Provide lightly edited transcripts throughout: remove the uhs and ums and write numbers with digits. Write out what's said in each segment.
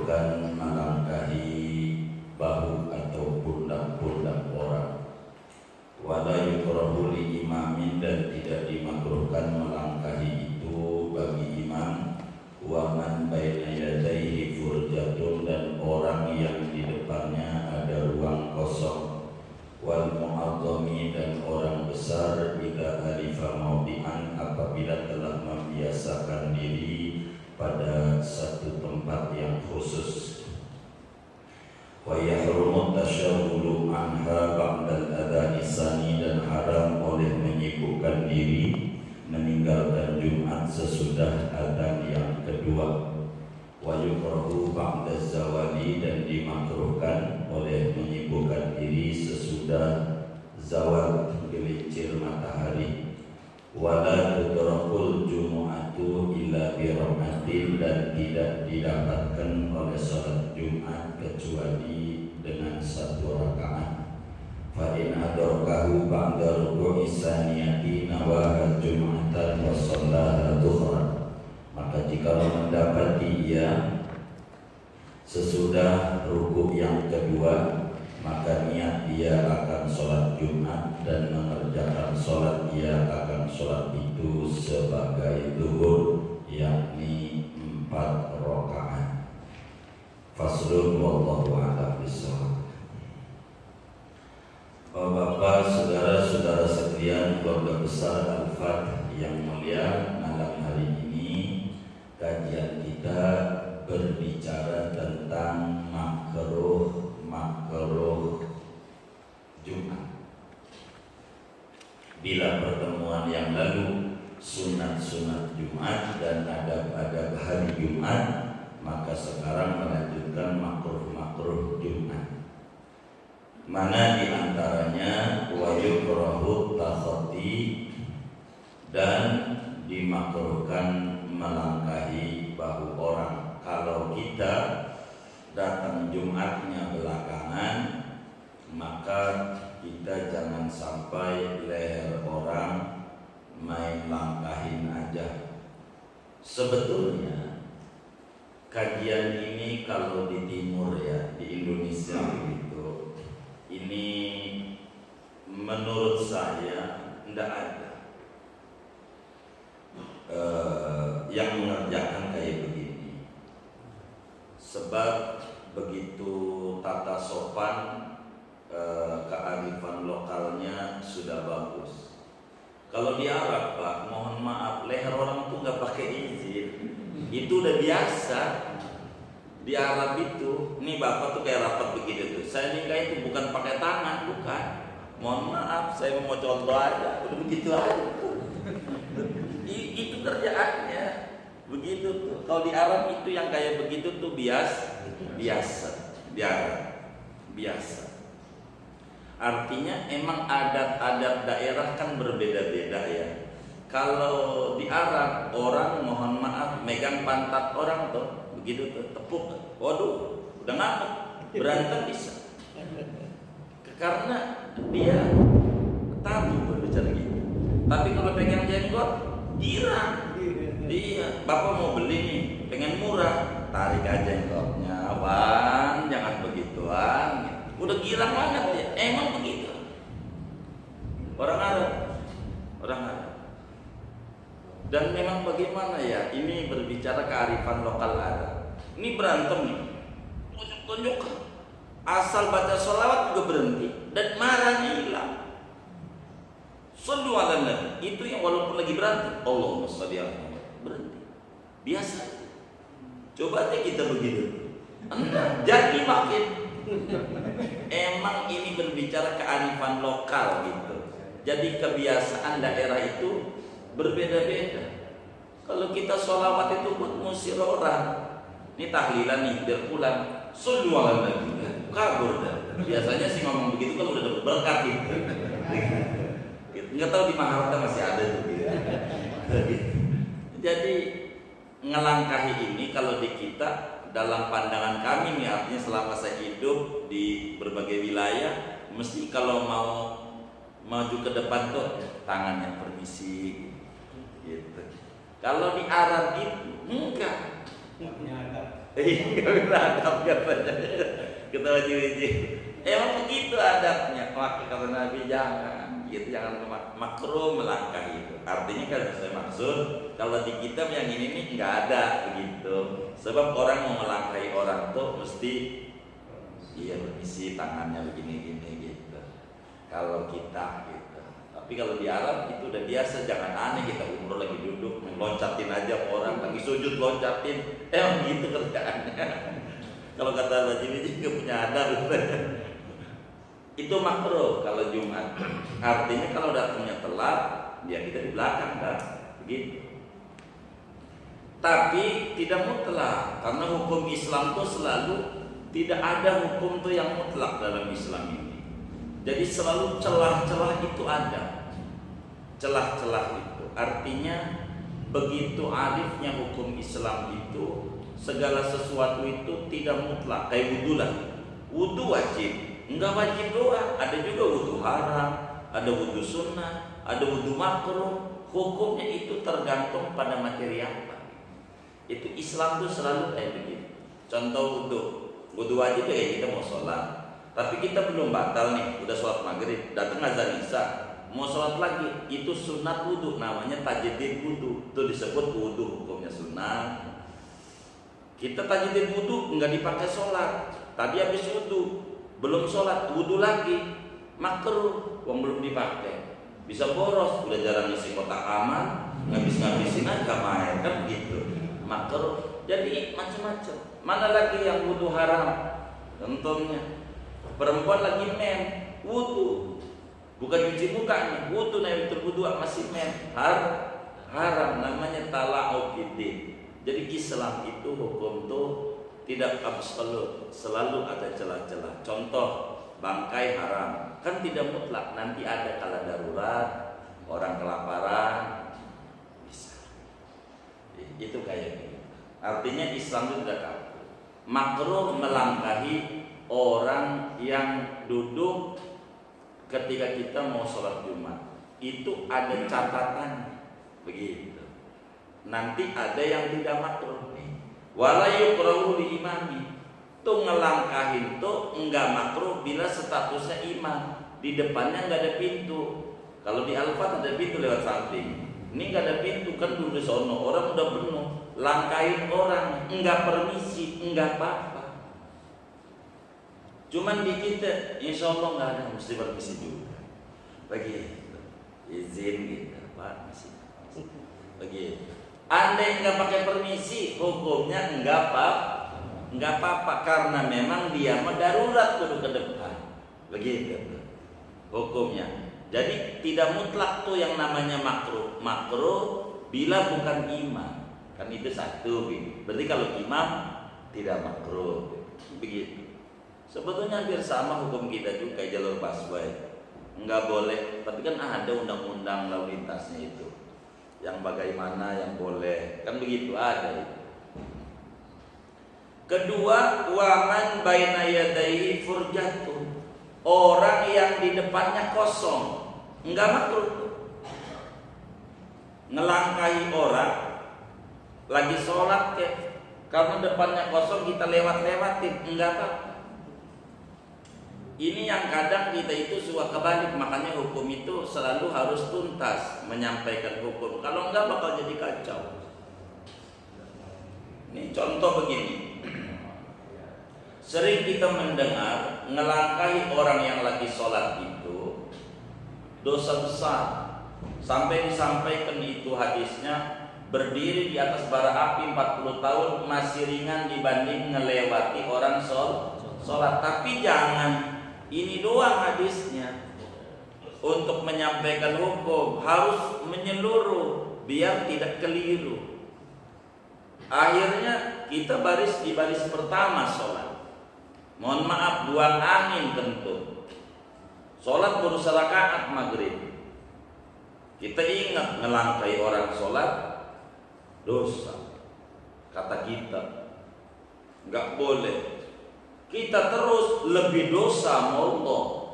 dimakruhkan melangkahi bahu atau pundak-pundak orang. Wala yukrahu li imamin, dan tidak dimakruhkan melangkahi itu bagi imam. Wa man baina yadayhi furjatun, dan orang yang di depannya ada ruang kosong. Wal mu'azzami, dan orang besar bila alifa maudi'an, apabila telah membiasakan diri pada satu tempat yang khusus. Wa yahrumu tasyaghulu anha ba'dal adhan tsani, dan haram oleh menyibukkan diri meninggalkan Jumat sesudah adzan yang kedua. Wa yukrahu ba'da zawali, dan dimakruhkan oleh menyibukkan diri sesudah zawal, gelincir matahari. Wala tudrakul jumu'atu illa bi rak'atin, dan tidak didapatkan oleh salat Jumat kecuali dengan satu rakaat. Fa in adrakahu ba'da ruku'i saniyati nawaha jumu'atan wa shallaha dhuhran, maka jika mendapati ia sesudah rukuk yang kedua, maka niat dia akan sholat Jumat dan mengerjakan sholat dia akan sholat itu sebagai zuhur, yakni 4 rakaat. Faslun wallahu a'lam bishawab. Bapak, saudara-saudara sekalian, keluarga besar Al-Fat yang mulia, malam hari ini kajian kita berbicara tentang makruh Jumat. Bila pertemuan yang lalu sunat-sunat Jumat dan adab-adab hari Jumat, maka sekarang melanjutkan makruh Jumat. Mana diantaranya wa yukrahu takhati, dan dimakruhkan melangkahi bahu orang. Kalau kita datang Jumatnya belakangan, maka kita jangan sampai leher orang main langkahin aja. Sebetulnya kajian ini kalau di timur ya, di Indonesia gitu, ini menurut saya tidak ada yang mengerjakan kayak begini. Sebab begitu tata sopan, kearifan lokalnya sudah bagus. Kalau di Arab, Pak, mohon maaf, leher orang tuh nggak pakai izin. Itu udah biasa. Di Arab itu, nih bapak tuh kayak rapat begitu tuh. Saya nikah itu bukan pakai tangan, bukan. Mohon maaf, saya mau contoh aja, udah begitu aja. Itu kerjaannya, begitu tuh. Kalau di Arab itu yang kayak begitu tuh biasa. Di Arab biasa. Artinya emang adat-adat daerah kan berbeda-beda ya. Kalau di Arab orang mohon maaf megang pantat orang tuh begitu tuh, tepuk, waduh, udah ngamuk, berantem bisa. Karena dia tabu berbicara gitu. Tapi kalau pegang jenggot, girang. Iya, bapak mau beli nih, pengen murah, tarik aja jenggotnya, bang, jangan begituan. Udah girang banget ya, emang begitu. Orang Arab. Dan memang bagaimana ya, ini berbicara kearifan lokal Arab. Ini berantem nih, tunjuk-tunjuk. Asal baca sholawat juga berhenti dan marahnya hilang. Shollu ala Nabi, itu yang walaupun lagi berantem, Allahumma sholli ala Muhammad, berhenti. Biasa. Coba deh kita begitu. Enggak, jadi makin. Emang ini berbicara kearifan lokal gitu. Jadi kebiasaan daerah itu berbeda-beda. Kalau kita sholawat itu buat ngusir orang. Ini tahlilan nih, biar pulang. Shollu ala Nabi, kabur dah. Biasanya sih ngomong begitu kalau udah dapat berkat gitu. Nggak tahu di Maharata masih ada tuh gitu. Jadi ngelangkahi ini kalau di kita, dalam pandangan kami nih, artinya selama saya hidup di berbagai wilayah, mesti kalau mau maju ke depan tuh tangannya permisi gitu. Kalau di Arab itu enggak. Iya, adab katanya. Ketawa ciwi-ciwi. Emang begitu adabnya. Maka kata Nabi jangan, gitu, jangan makruh melangkahi itu. Artinya kan saya maksud kalau di kitab yang ini nih nggak ada begitu. Sebab orang mau melangkahi orang tuh mesti iya permisi tangannya begini-gini gitu. Kalau kita gitu. Tapi kalau di Arab itu udah biasa, jangan aneh kita umroh lagi duduk loncatin aja orang, lagi sujud loncatin. Emang gitu kerjaannya. Kalau kata Haji Wiji nggak punya adab itu makruh kalau Jumat. Artinya kalau datangnya telat, dia kita di belakang kan, begitu. Tapi tidak mutlak, karena hukum Islam itu selalu tidak ada hukum tuh yang mutlak dalam Islam ini. Jadi selalu celah-celah itu ada. Celah-celah itu artinya begitu arifnya hukum Islam itu, segala sesuatu itu tidak mutlak. Kayak wudhu lah, wudhu wajib, enggak wajib doang. Ada juga wudhu haram, ada wudhu sunnah, ada wudhu makruh. Hukumnya itu tergantung pada materi apa. Itu Islam tuh selalu kayak begitu. Contoh wudhu wajib ya kita mau sholat, tapi kita belum batal nih, udah sholat maghrib, datang azan isya, mau sholat lagi, itu sunat wudhu, namanya tajdid wudhu. Itu disebut wudhu, hukumnya sunat. Kita tajdid wudhu nggak dipakai sholat, tadi habis wudhu belum sholat, wudhu lagi, makruh, uang belum dipakai, bisa boros, udah jarang ngisi kotak aman, ngabisin aja main kan begitu, makruh. Jadi macam-macam. Mana lagi yang wudhu haram? Contohnya perempuan lagi men, wudhu, bukan cuci mukanya, wudhu naik terwudhu masih men, haram, namanya tala'ub fiddin. Jadi Islam itu hukum tuh tidak absolut, selalu ada celah-celah. Contoh bangkai haram, kan tidak mutlak, nanti ada kala darurat, orang kelaparan, bisa. Itu kayak gitu. Artinya Islam itu tidak kaku. Makruh melangkahi orang yang duduk ketika kita mau sholat Jumat. Itu ada catatan begitu. Nanti ada yang tidak makruh nih. Wala yukrahu li imami. Tuh ngelangkahin tuh enggak makruh bila statusnya imam. Di depannya enggak ada pintu. Kalau di Al-Fat ada pintu lewat samping. Ini enggak ada pintu kan dulu di sono. Orang udah penuh. Langkahin orang enggak permisi, enggak apa-apa. Cuman di kita insya Allah enggak ada, mesti permisi juga. Begitu. Izin gitu, Pak, mesti. Begitu. Andai nggak pakai permisi, hukumnya enggak apa-apa karena memang dia darurat kudu ke depan. Begitu hukumnya. Jadi tidak mutlak tuh yang namanya makruh. Makruh bila bukan imam. Kan itu satu. Berarti kalau imam tidak makruh. Begitu. Sebetulnya hampir sama hukum kita juga jalur busway. Enggak boleh, tapi kan ada undang-undang lalu lintasnya itu. Yang bagaimana yang boleh, kan begitu ada itu. Kedua, waman baina yadaihi furjatun, orang yang di depannya kosong, enggak makruh. Ngelangkahi orang lagi sholat karena depannya kosong kita lewat-lewatin, enggak apa-apa. Ini yang kadang kita itu suka kebalik, makanya hukum itu selalu harus tuntas menyampaikan hukum. Kalau enggak bakal jadi kacau. Ini contoh begini. Sering kita mendengar ngelangkahi orang yang lagi sholat itu dosa besar. Sampai disampaikan itu hadisnya, berdiri di atas bara api 40 tahun masih ringan dibanding ngelewati orang sholat. Tapi jangan ini doang hadisnya. Untuk menyampaikan hukum harus menyeluruh biar tidak keliru. Akhirnya kita di baris pertama sholat. Mohon maaf, buang angin tentu. Sholat baru rakaat maghrib. Kita ingat ngelangkai orang sholat dosa. Kata kita nggak boleh. Kita terus lebih dosa Allah.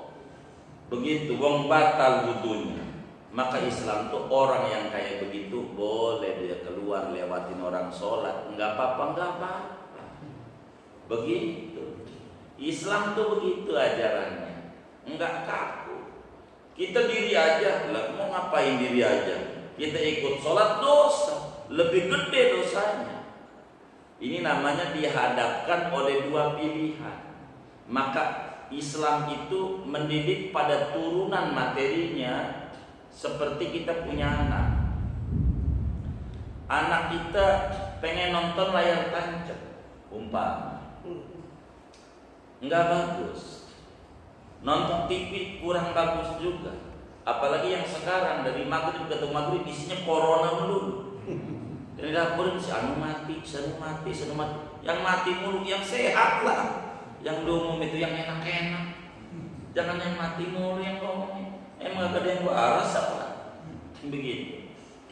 Begitu wong batal wudunya. Maka Islam tuh orang yang kayak begitu boleh dia keluar lewatin orang sholat, enggak apa-apa, enggak apa-apa. Begitu. Islam tuh begitu ajarannya, enggak kaku. Kita diri aja, lah mau ngapain diri aja? Kita ikut sholat dosa, lebih gede dosanya. Ini namanya dihadapkan oleh dua pilihan. Maka Islam itu mendidik pada turunan materinya seperti kita punya anak. Anak kita pengen nonton layar tancap, umpama, nggak bagus. Nonton TV kurang bagus juga. Apalagi yang sekarang dari maghrib ke maghrib isinya corona melulu. Dari dapur si anu mati. Yang mati mulu, yang sehat lah. Yang diumum itu yang enak-enak. Jangan yang mati mulu yang ngomongin. Emang gak ada yang waras apa? Begitu.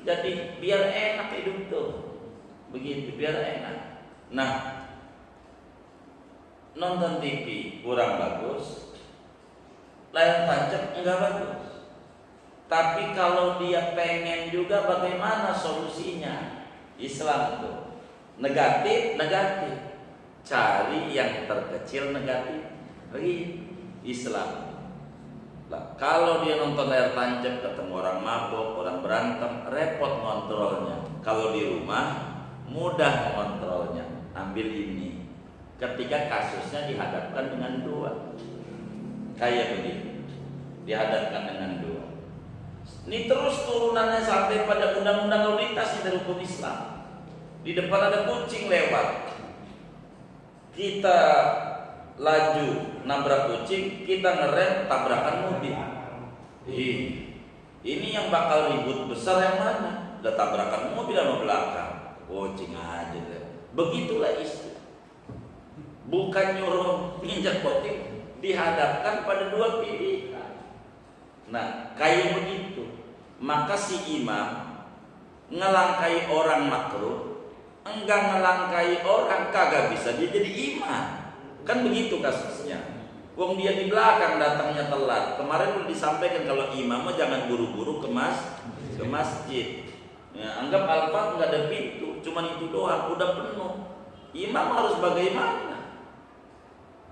Jadi biar enak hidup tuh. Begitu, biar enak. Nah, nonton TV kurang bagus, layar tancap enggak bagus. Tapi kalau dia pengen juga, bagaimana solusinya? Islam tuh negatif. Cari yang terkecil negatif. Begitu Islam. Nah, kalau dia nonton layar tancap ketemu orang mabuk, orang berantem, repot ngontrolnya. Kalau di rumah mudah ngontrolnya. Ambil ini. Ketika kasusnya dihadapkan dengan dua, kayak begitu, dihadapkan dengan dua. Ini terus turunannya sampai pada undang-undang lalu lintas dari hukum Islam. Di depan ada kucing lewat, kita laju nabrak kucing, kita ngerem tabrakan mobil. Ini yang bakal ribut besar yang mana? Udah tabrakan mobil sama belakang, kucing aja deh. Begitulah Islam. Bukan nyuruh injak poting, dihadapkan pada dua pilihan. Nah, kayak begitu. Maka si imam ngelangkai orang makruh, enggak ngelangkai orang kagak bisa dia jadi imam. Kan begitu kasusnya. Wong dia di belakang datangnya telat. Kemarin udah disampaikan kalau imam jangan buru-buru ke masjid. Ya, anggap alfat nggak ada pintu, cuman itu doang, udah penuh. Imam harus bagaimana?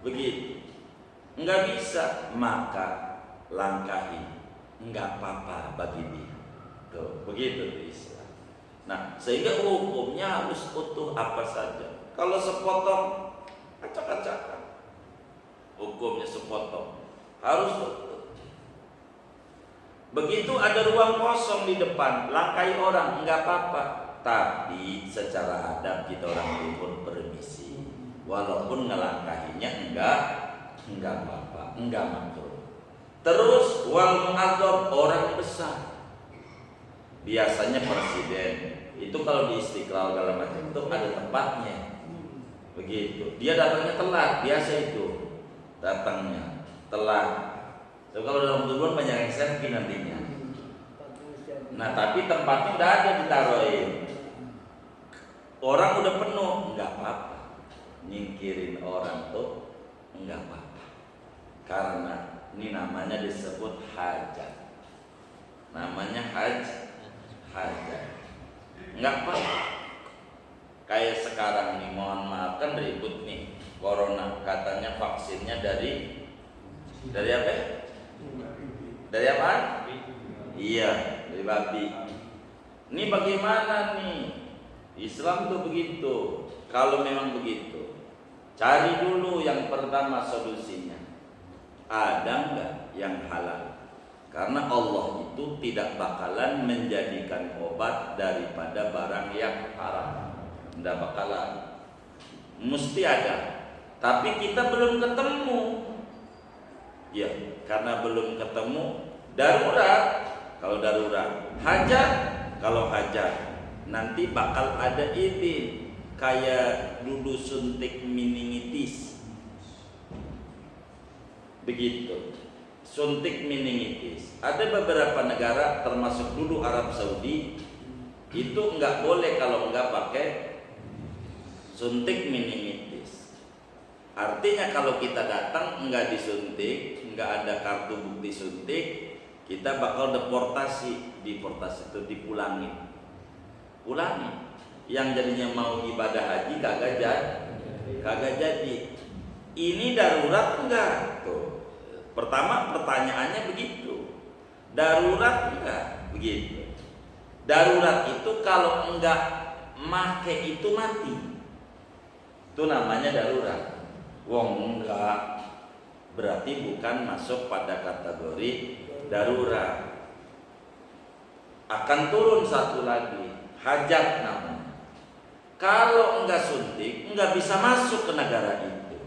Begitu. Nggak bisa, maka langkahi. Nggak apa-apa bagi dia. Tuh, begitu di Islam. Nah, sehingga hukumnya harus utuh apa saja. Kalau sepotong, acak-acakan. Hukumnya sepotong, harus utuh. Begitu ada ruang kosong di depan, langkai orang, nggak apa-apa. Tapi secara adab kita orang timur permisi. Walaupun ngelangkahinya enggak apa-apa, enggak makruh. Terus wal mu'adzam orang besar. Biasanya presiden itu kalau di Istiqlal segala macam itu ada tempatnya. Begitu. Dia datangnya telat, biasa itu. Datangnya telat. So, kalau dalam tubuh banyak yang selfie nantinya. Nah, tapi tempatnya udah ada ditaruhin. Orang udah penuh, enggak apa-apa. Nyingkirin orang tuh enggak apa-apa. Karena ini namanya disebut hajat. Namanya hajat. Enggak apa-apa. Kayak sekarang nih, mohon maaf kan ribut nih corona, katanya vaksinnya dari apa? Dari apa? Iya, dari babi. Ini bagaimana nih? Islam tuh begitu. Kalau memang begitu, cari dulu yang pertama solusinya. Ada enggak yang halal? Karena Allah itu tidak bakalan menjadikan obat daripada barang yang haram. Tidak bakalan. Mesti ada. Tapi kita belum ketemu. Ya, karena belum ketemu, darurat. Kalau darurat, hajat. Kalau hajat, nanti bakal ada izin. Kayak dulu suntik meningitis. Begitu. Suntik meningitis. Ada beberapa negara termasuk dulu Arab Saudi itu enggak boleh kalau enggak pakai suntik meningitis. Artinya kalau kita datang enggak disuntik, enggak ada kartu bukti suntik, kita bakal deportasi. Deportasi itu dipulangin. Yang jadinya mau ibadah haji kagak Kagak jadi. Ini darurat enggak? Tuh. Pertama pertanyaannya begitu. Darurat enggak? Begitu. Darurat itu kalau enggak make itu mati. Itu namanya darurat. Wong enggak, berarti bukan masuk pada kategori darurat. Akan turun satu lagi, hajat namanya. Kalau enggak suntik, enggak bisa masuk ke negara itu.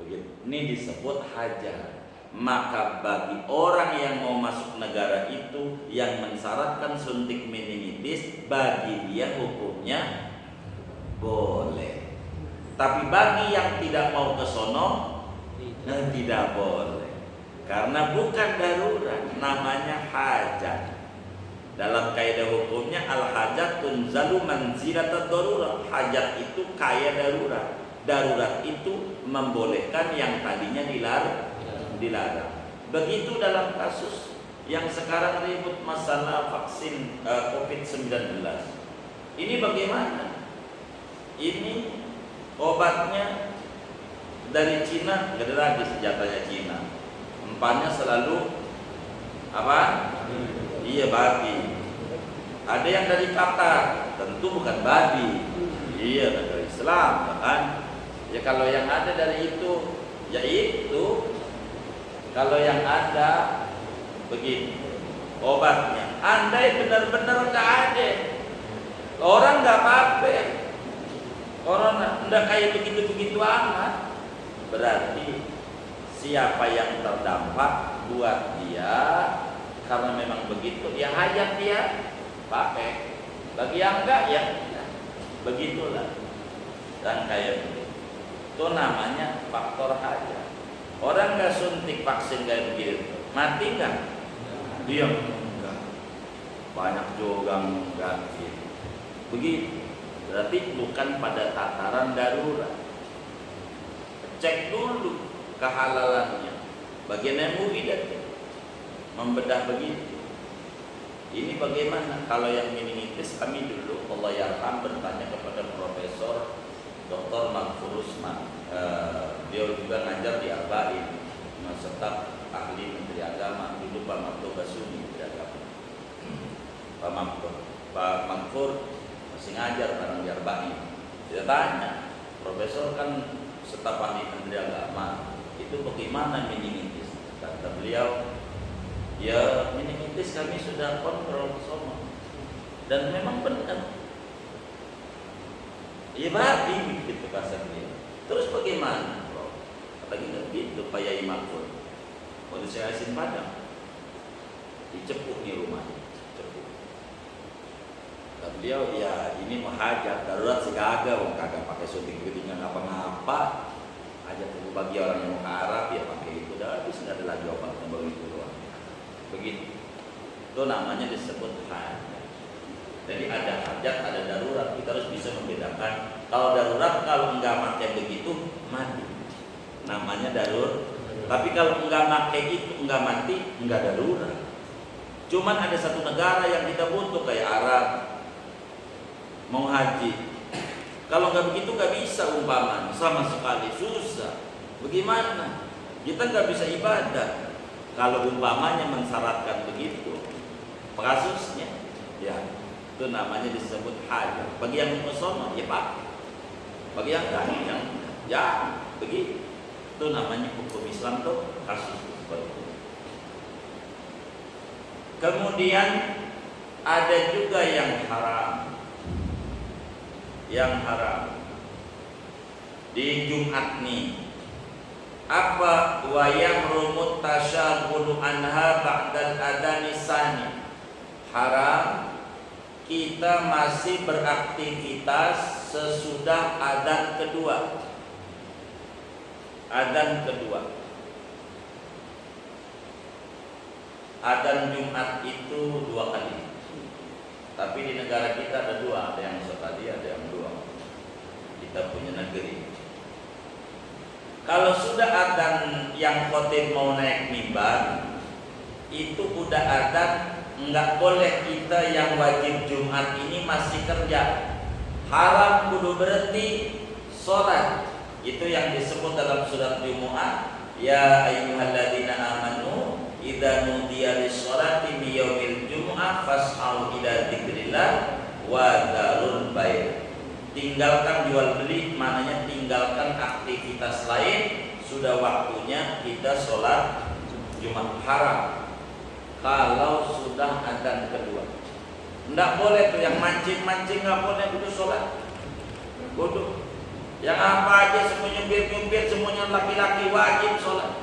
Begitu. Ini disebut hajat. Maka bagi orang yang mau masuk negara itu yang mensyaratkan suntik meningitis, bagi dia hukumnya boleh. Tapi bagi yang tidak mau ke sono, tidak boleh. Karena bukan darurat, namanya hajat. Dalam kaidah hukumnya al-hajat tunzalu manzilatad darurat. Hajat itu kaya darurat. Darurat itu membolehkan yang tadinya dilarang. Begitu dalam kasus yang sekarang ribut masalah vaksin COVID-19. Ini bagaimana? Ini obatnya dari Cina, gak ada lagi senjatanya Cina. Empannya selalu apa? Iya, babi. Ada yang dari Qatar, tentu bukan babi. Iya, dari Islam, kan? Ya kalau yang ada dari itu, ya itu. Kalau yang ada begini obatnya, andai benar-benar nggak ada, orang nggak apa-apa, orang nggak kayak begitu-begitu amat, berarti siapa yang terdampak buat dia karena memang begitu, ya hajat dia pakai. Bagi yang enggak ya begitulah. Dan kayak begitu, itu namanya faktor hajat. Orang nggak suntik vaksin kayak begitu, mati nggak? Dia enggak. Banyak juga enggak gitu. Begitu. Berarti bukan pada tataran darurat. Cek dulu kehalalannya. Bagian MUI dan membedah begitu. Ini bagaimana? Kalau yang meningitis, kami dulu Allah yarham bertanya kepada Profesor Dr. Mahfur Usman. Dia juga ngajar di Arba'in, staf ahli Menteri Agama. Dulu Pak Mahfur Basuni Menteri Agama. Pak Mahfur masih ngajar bareng di Arba'in. Dia tanya, Profesor kan staf ahli Menteri Agama, itu bagaimana meningitis? Kata beliau, ya meningitis kami sudah kontrol semua. Dan memang benar. Ya babi gitu kasar dia. Terus bagaimana? Kata kita gitu Pak Yai Mahfud. Waktu saya asin Padang, dicepuk nih rumahnya, cepuk. Kata beliau, ya ini mau hajat darurat segagak, wong kagak pakai suntik gitu nggak ngapa-ngapa. Hajat itu bagi orang yang mau ke Arab ya pakai itu, dah habis nggak ada lagi obatnya begitu doang. Begitu. Itu namanya disebut hajat. Jadi ada hajat, ada darurat. Kita harus bisa membedakan. Kalau darurat, kalau enggak pakai begitu, mati. Namanya darurat. Tapi kalau enggak pakai itu, enggak mati, enggak darurat. Cuman ada satu negara yang kita butuh kayak Arab, mau haji. Kalau enggak begitu enggak bisa umpamanya, sama sekali susah. Bagaimana? Kita enggak bisa ibadah. Kalau umpamanya mensyaratkan begitu, kasusnya, ya. Itu namanya disebut hajat. Bagi yang musono ya pak, bagi yang enggak, yang ya begitu. Itu namanya hukum Islam tuh kasus seperti itu. Kemudian ada juga yang haram. Yang haram di Jumat nih. Apa wa yahrumu tasyaghulu anha ba'dal adhan tsani. Haram kita masih beraktivitas sesudah adzan kedua. Adzan kedua. Adzan Jumat itu 2 kali. Tapi di negara kita ada 2, ada yang sekali, ada yang 2. Kita punya negeri. Kalau sudah adzan yang khotib mau naik mimbar, itu udah adzan. Enggak boleh kita yang wajib Jumat ini masih kerja. Haram kudu berhenti sholat. Itu yang disebut dalam surat Jumu'ah, ya ayyuhalladzina amanu idza nudiya lis-sholati min yaumil jumu'ah fas'au ila dzikrillah wa dzarul bai'. Tinggalkan jual beli, maknanya tinggalkan aktivitas lain, sudah waktunya kita sholat Jumat. Haram kalau sudah adzan kedua. Nggak boleh tuh yang mancing-mancing, nggak boleh itu sholat. Bodoh. Yang apa aja semuanya nyumpir-nyumpir, semuanya laki-laki wajib sholat.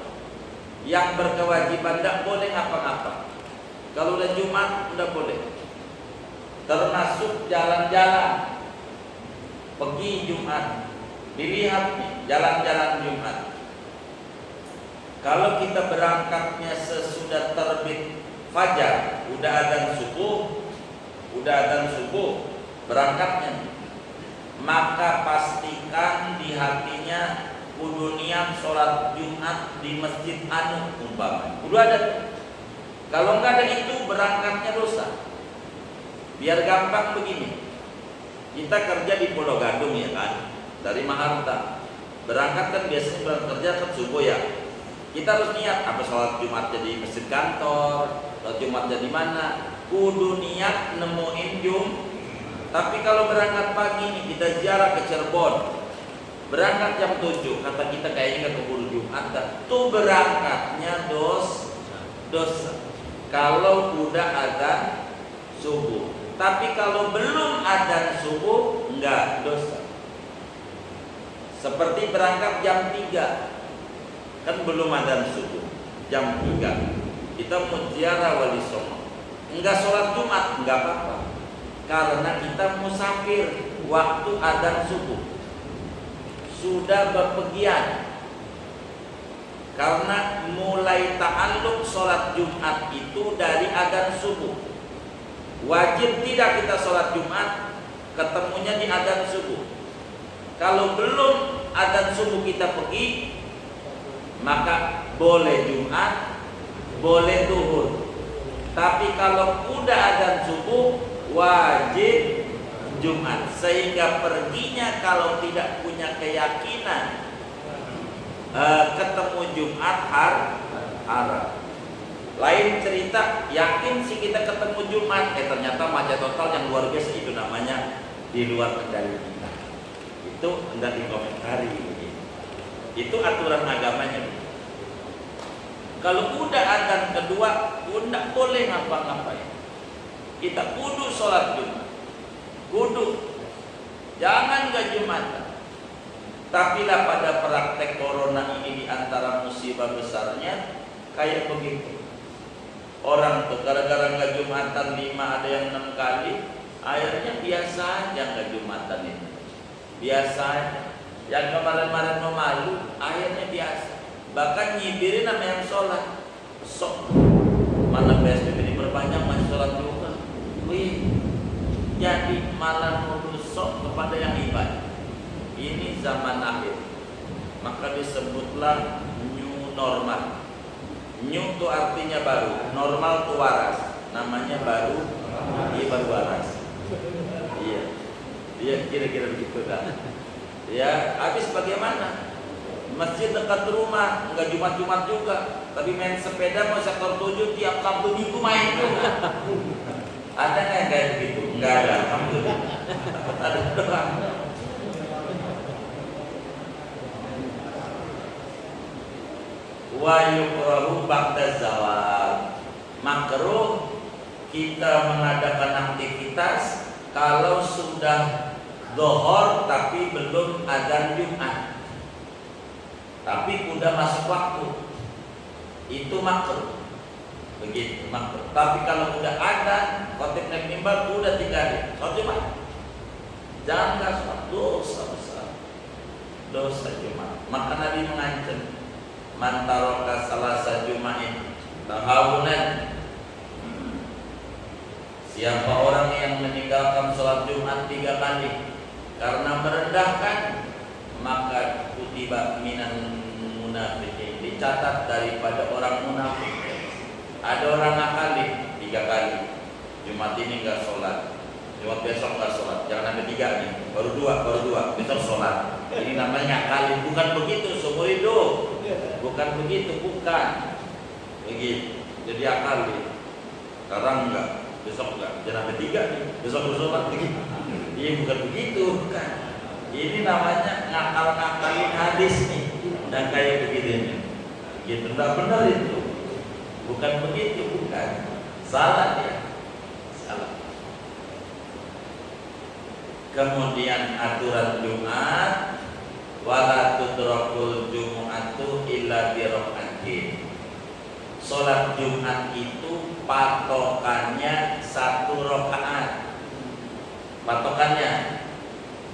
Yang berkewajiban nggak boleh ngapa-ngapa. Kalau udah Jumat nggak boleh. Termasuk jalan-jalan. Pergi Jumat, dilihat nih jalan-jalan Jumat. Kalau kita berangkatnya sesudah terbit fajar, udah adzan subuh, berangkatnya, maka pastikan di hatinya kudu niat sholat Jumat di masjid anu umpama. Kudu ada. Kalau nggak ada itu berangkatnya dosa. Biar gampang begini. Kita kerja di Pulau Gadung ya kan, dari Maharta. Berangkat kan biasanya berangkat kerja kan subuh ya. Kita harus niat apa sholat Jumat jadi masjid kantor, sholat Jumat jadi mana. Kudu niat nemuin Tapi kalau berangkat pagi nih kita ziarah ke Cirebon, berangkat jam 7, kata kita kayaknya nggak keburu Jumat, tuh berangkatnya dosa. Kalau udah adzan subuh. Tapi kalau belum adzan subuh, enggak dosa. Seperti berangkat jam 3, kan belum adzan subuh. Jam 3 kita mau ziarah Wali Songo, enggak sholat Jumat, enggak apa-apa. Karena kita musafir waktu adzan subuh, sudah bepergian. Karena mulai ta'alluq sholat Jumat itu dari adzan subuh. Wajib tidak kita sholat Jumat, ketemunya di adzan subuh. Kalau belum adzan subuh kita pergi, maka boleh Jumat, boleh zuhur. Tapi kalau udah adzan subuh, wajib Jumat. Sehingga perginya kalau tidak punya keyakinan ketemu Jumat haram. Lain cerita, yakin sih kita ketemu Jumat, ternyata macet total yang luar biasa, itu namanya di luar kendali kita. Itu hendak dikomentari. Itu aturan agamanya. Kalau udah adzan kedua, udah boleh ngapa-ngapain. Kita kudu sholat Jumat, kudu. Jangan gak Jumatan. Tapi lah pada praktek corona ini, di antara musibah besarnya kayak begitu. Orang tuh gara-gara nggak Jumatan 5, ada yang 6 kali, akhirnya biasa aja nggak Jumatan itu. Biasa aja. Yang kemarin-kemarin memalu, akhirnya biasa. Bahkan nyibirin sama yang sholat. Sok, mana PSBB diperpanjang masih sholat juga. Wih, jadi malah nuduh sok kepada yang ibadah. Ini zaman akhir. Maka disebutlah new normal. New itu artinya baru, normal itu waras, namanya baru, iya baru waras. Iya, kira-kira begitu kan. Ya, habis bagaimana? Masjid dekat rumah, enggak Jumat-Jumat juga, tapi main sepeda mau sektor 7 tiap Sabtu Minggu main juga. Ada nggak yang kayak begitu? Enggak ada, alhamdulillah. Ada doang. Wa yukrahu ba'da zawal. Makruh kita mengadakan aktivitas kalau sudah zuhur tapi belum adzan Jumat. Tapi udah masuk waktu. Itu makruh. Begitu makruh. Tapi kalau udah adzan, khotib naik mimbar udah tinggalin. Sholat Jumat. Jangan enggak sholat, dosa besar. Dosa Jumat. Maka Nabi mengancam, man taraka salasa Juma'in tahawunan. Siapa orang yang meninggalkan sholat Jumat 3 kali karena merendahkan, maka kutiba minan munafiqin, dicatat daripada orang munafik. Ada orang ngakali 3 kali Jumat ini enggak sholat, Lewat besok nggak sholat, jangan sampai 3 nih, baru dua, besok sholat. Ini namanya ngakalin, bukan begitu seumur hidup, bukan begitu, bukan begitu. Jadi akalin. Sekarang enggak, besok enggak, jangan sampai 3 nih, besok baru sholat lagi. Ini bukan begitu, bukan. Ini namanya ngakal-ngakalin hadis nih, dan kayak begini. Gitu, enggak benar itu, bukan begitu, bukan. Salah ya, salah. Kemudian aturan Jumat, wala tudrakul jumu'atu illa bi raka'atin. Salat Jumat itu patokannya 1 rakaat. Patokannya,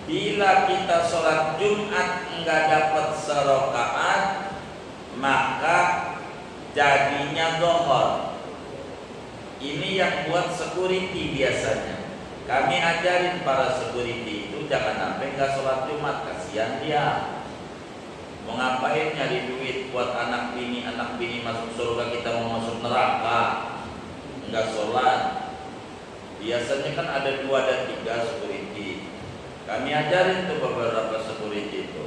bila kita salat Jumat enggak dapat serakaat, maka jadinya zuhur. Ini yang buat security biasanya. Kami ajarin para security itu jangan sampai nggak sholat Jumat, kasihan dia. Mau ngapain nyari duit buat anak bini masuk surga, kita mau masuk neraka, nggak sholat. Biasanya kan ada 2 dan 3 security. Kami ajarin tuh beberapa security itu,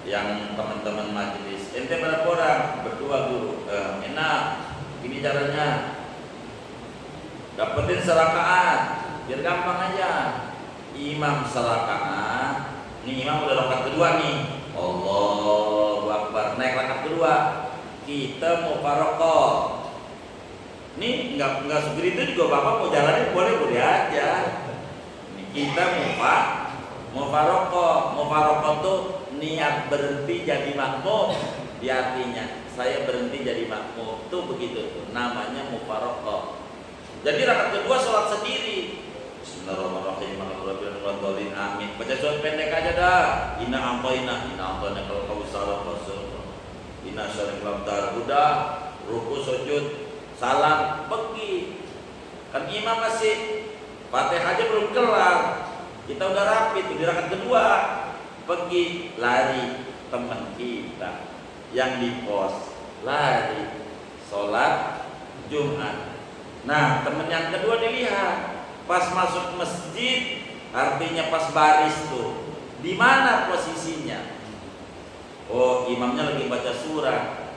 yang teman-teman majelis. Ente berapa orang? Berdua guru. Enak. Ini caranya. Dapetin serakaat. Biar gampang aja. Imam serakaat. Ini imam udah rakaat kedua nih. Allahu Akbar. Naik rakaat kedua. Kita mau parokok. Nih nggak seperti itu juga bapak mau jalanin boleh aja. Nih, kita mau parokok. Mau parokok tuh niat berhenti jadi makmum. Di artinya saya berhenti jadi makmum. Tuh begitu tuh. Namanya mau parokok. Jadi rakaat kedua sholat sendiri. Bismillahirrahmanirrahim. Alhamdulillah. Amin. Baca surat pendek aja dah. Inna amtoina kalau kau salah pasal. Inna syarif labdar. Udah ruku sujud salam pergi. Kan imam masih Fatihah aja belum kelar. Kita udah rapi tuh di rakaat kedua. Pergi lari teman kita yang di pos lari sholat Jumat. Nah teman yang kedua dilihat pas masuk masjid, artinya pas baris tuh, di mana posisinya? Oh imamnya lagi baca surah.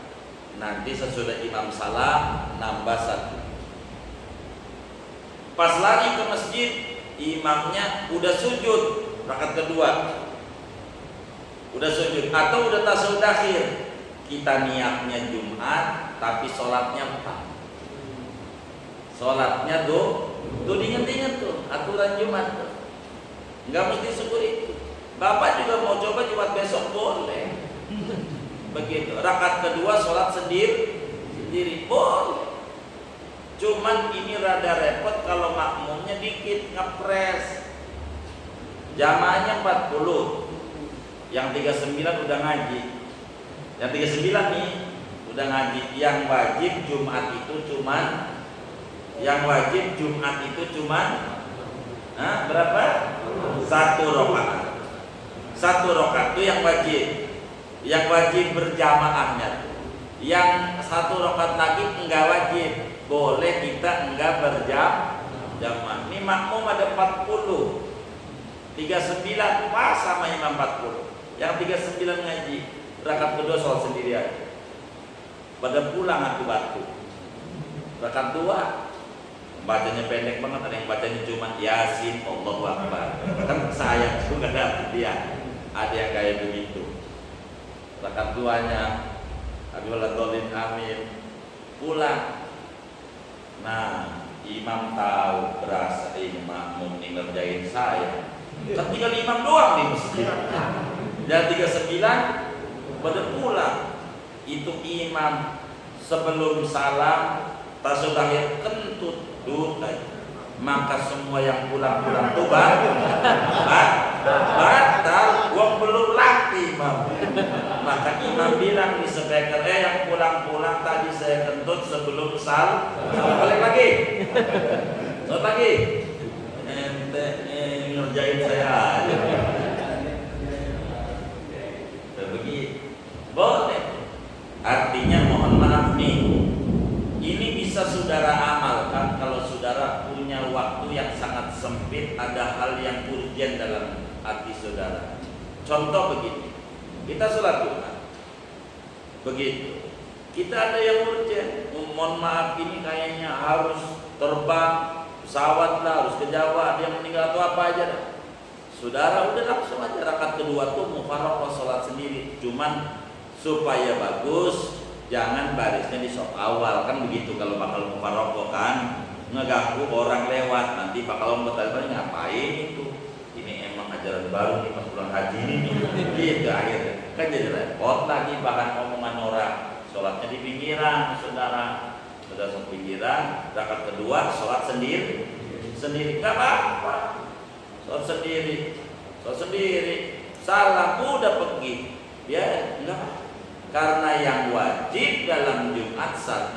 Nanti sesudah imam salam nambah 1. Pas lari ke masjid, imamnya udah sujud rakaat kedua, udah sujud atau udah tasyahud akhir. Kita niatnya Jumat, tapi sholatnya 4. Sholatnya tuh diinget-inget tuh aturan Jumat tuh. Nggak mesti syukur itu. Bapak juga mau coba Jumat besok boleh. Begitu. Rakaat kedua sholat sendiri boleh. Cuman ini rada repot kalau makmumnya dikit, ngepres. Jamaahnya 40. Yang 39 udah ngaji. Yang 39 nih udah ngaji. Yang wajib Jumat itu cuman berapa? 1 rakaat. 1 rakaat itu yang wajib. Yang wajib berjamaahnya. Yang 1 rakaat lagi enggak wajib. Boleh kita enggak berjamaah. Ini makmum ada 40. 39 pas sama imam 40. Yang 39 ngaji. Rakaat kedua sholat sendiri aja. Pada pulang aku batu. Rakaat 2 bacanya pendek banget, ada yang bacanya cuma Yasin, Allahu Akbar. Kan saya juga dapet dia. Ada yang kayak begitu. Rakaat 2-nya Alhamdulillah amin. Pulang. Nah, imam tahu berasa ini makmum nih ngerjain saya. Kan tinggal imam doang di masjid. Dan 39 pada pulang. Itu imam sebelum salam tasyahud akhir kentut dutai. Maka semua yang pulang tuh batal. Wong belum latih imam. Maka imam bilang di speaker, yang pulang tadi saya kentut sebelum salam. Balik lagi. Salat lagi. Ente ngerjain saya aja. Begitu. Boleh. Artinya mohon maaf nih. Ini bisa saudara amalkan kalau saudara punya waktu yang sangat sempit urgen dalam hati saudara. Contoh begini, kita sholat Jumat, begitu kita ada yang urgen, mohon maaf ini kayaknya harus terbang pesawat lah, harus ke Jawa, ada yang meninggal atau apa aja dah. Saudara udah langsung aja rakaat kedua tuh mufaroqah sholat sendiri, cuman supaya bagus jangan barisnya di sop awal, kan begitu kalau bakal mufaroqah kan, ngeganggu orang lewat, nanti bakal bertanya ngapain itu, ini emang ajaran baru nih pas pulang haji ini nih, gitu akhirnya kan jadi repot lagi bahan omongan orang. Sholatnya di pinggiran, saudara, sudah pinggiran, rakaat kedua sholat sendiri, nggak apa-apa, sholat sendiri, salah udah pergi, ya enggak, karena yang wajib dalam Jumat 1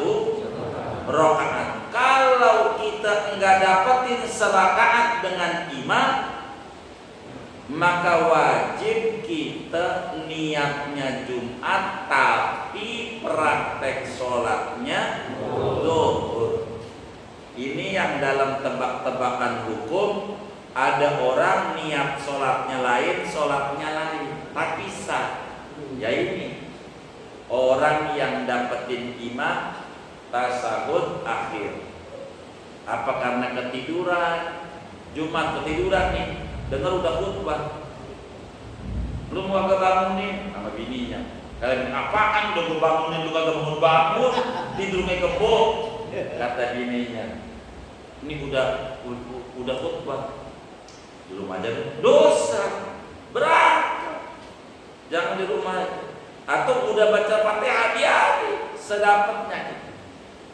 rakaat. Kalau kita enggak dapetin serakaat dengan imam, maka wajib kita niatnya Jumat tapi praktek sholatnya zuhur. Ini yang dalam tebak-tebakan hukum, ada orang niat sholatnya lain, sholatnya lain, tapi sah. Ya ini orang yang dapetin imam tasahud akhir. Apa karena ketiduran? Jumat ketiduran nih, dengar udah khutbah, belum kagak bangunin sama bininya. Kalian apaan udah gue bangunin, lu kagak bangun, tidur kayak kebo. Kata bininya, ini udah khutbah, di rumah aja dosa, berangkat, jangan di rumah aja. Atau udah baca Fatihah hati-hati, sedapatnya.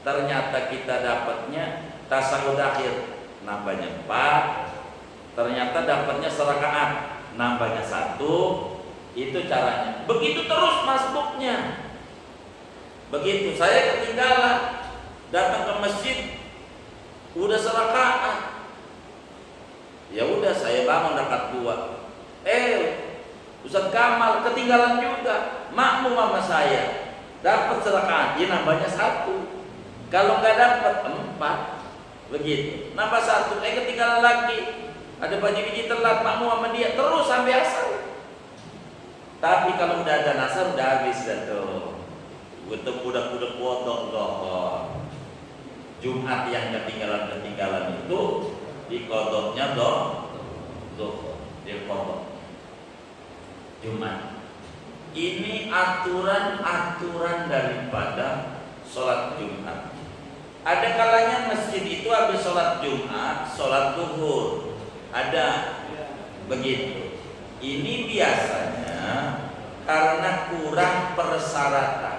Ternyata kita dapatnya tasahud akhir, nambahnya 4. Ternyata dapatnya serakaat, nambahnya 1. Itu caranya. Begitu terus masbuknya. Begitu saya ketinggalan, datang ke masjid, udah serakaat. Ya udah saya bangun rakaat 2. Ustaz Kamal ketinggalan juga, makmum sama saya, dapat serakaat, ya nambahnya 1. Kalau nggak dapat 4, begitu. Nambah 1, ketinggalan lagi. Ada biji-biji telat, makmum sama dia terus sampai asar. Tapi kalau udah ada asar udah habis dah tuh. Budak-budak kodok doh. Jumat yang ketinggalan itu di kodoknya doh, dia kodok. Jumat. Ini aturan daripada sholat Jumat. Ada kalanya masjid itu habis sholat Jumat, sholat zuhur. Ada begitu. Ini biasanya karena kurang persyaratan.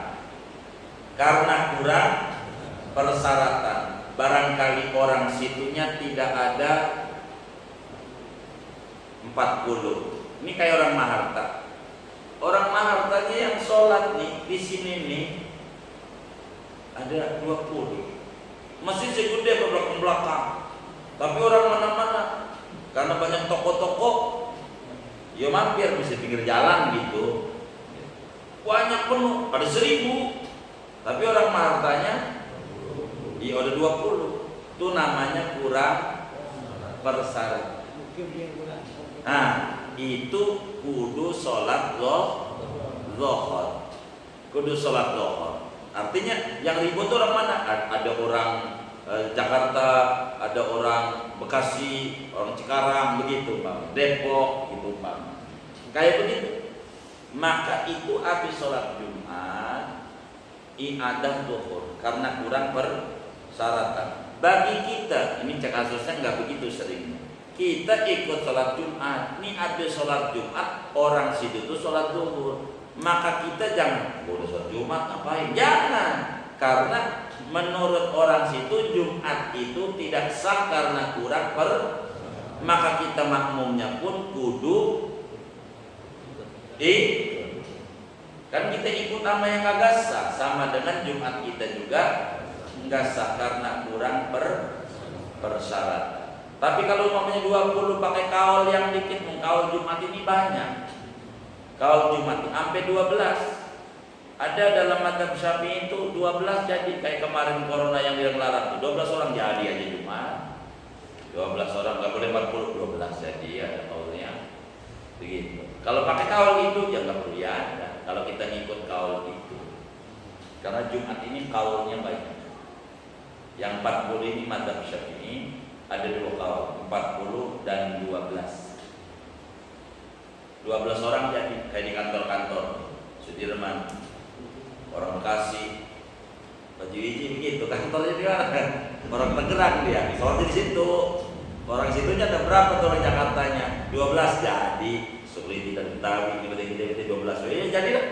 Barangkali orang situnya tidak ada 40. Ini kayak orang Maharta. Orang Mahartanya yang sholat nih di sini nih ada 20. Masjid segede belakang. Tapi orang mana-mana, karena banyak toko-toko, ya mampir bisa pinggir jalan gitu. Banyak penuh, ada 1000. Tapi orang Mahartanya ya ada 20. Itu namanya kurang persyaratan. Nah, itu kudu sholat zuhur. Kudu sholat zuhur. Artinya yang ribut itu orang mana? Ada orang Jakarta, ada orang Bekasi, orang Cikarang begitu Bang, Depok gitu Bang. Kayak begitu. Maka itu habis sholat Jumat iadah zuhur karena kurang persyaratan. Bagi kita, ini kasusnya nggak begitu sering. Kita ikut sholat Jumat, ini habis sholat Jumat orang situ tuh sholat zuhur. Maka kita jangan boleh sholat Jumat ngapain? Jangan, karena menurut orang situ Jumat itu tidak sah karena kurang maka kita makmumnya pun kudu kan kita ikut sama yang kagak sah, sama dengan Jumat kita juga nggak sah karena kurang persyaratan. Tapi kalau umpamanya 20 pakai kaul yang dikit, kaul Jumat ini banyak. Kaul Jumat sampai 12. Ada dalam mazhab Syafi'i itu 12 jadi, kayak kemarin corona yang dilarang 12 orang jadi aja Jumat. 12 orang, nggak boleh 40, 12 jadi ada kaulnya begitu. Kalau pakai kaul itu ya nggak perlu ya ada. Kalau kita ngikut kaul itu, karena Jumat ini kaulnya banyak. Yang 40 ini madzhab Syafi'i, ada 2 kaul, 40 dan 12. 12 orang jadi kayak di kantor-kantor Sudirman, orang Bekasi, Baju Iji begitu, kantornya di mana? Orang Tangerang dia, soalnya di situ. Orang situnya ada berapa tuh orang Jakartanya? 12 jadi. Sulit tidak Betawi, gede 12. Ya jadi lah.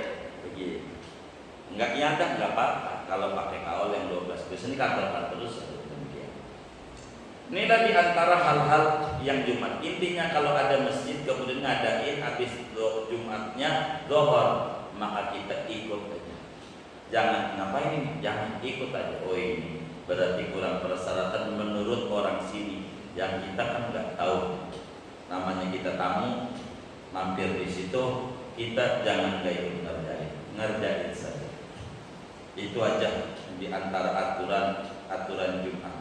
Begitu. Enggak iadah enggak apa-apa kalau pakai kaul yang 12. Biasanya kantor-kantor terus demikian. Inilah di antara hal-hal yang Jumat. Intinya kalau ada masjid kemudian ngadain habis Jumatnya Zuhur, maka kita ikut aja. Jangan ngapain ini? Jangan ikut aja. Oh ini berarti kurang persyaratan menurut orang sini. Yang kita kan nggak tahu. Namanya kita tamu mampir di situ, kita jangan gak ikut ngerjain saja. Itu aja di antara aturan Jumat.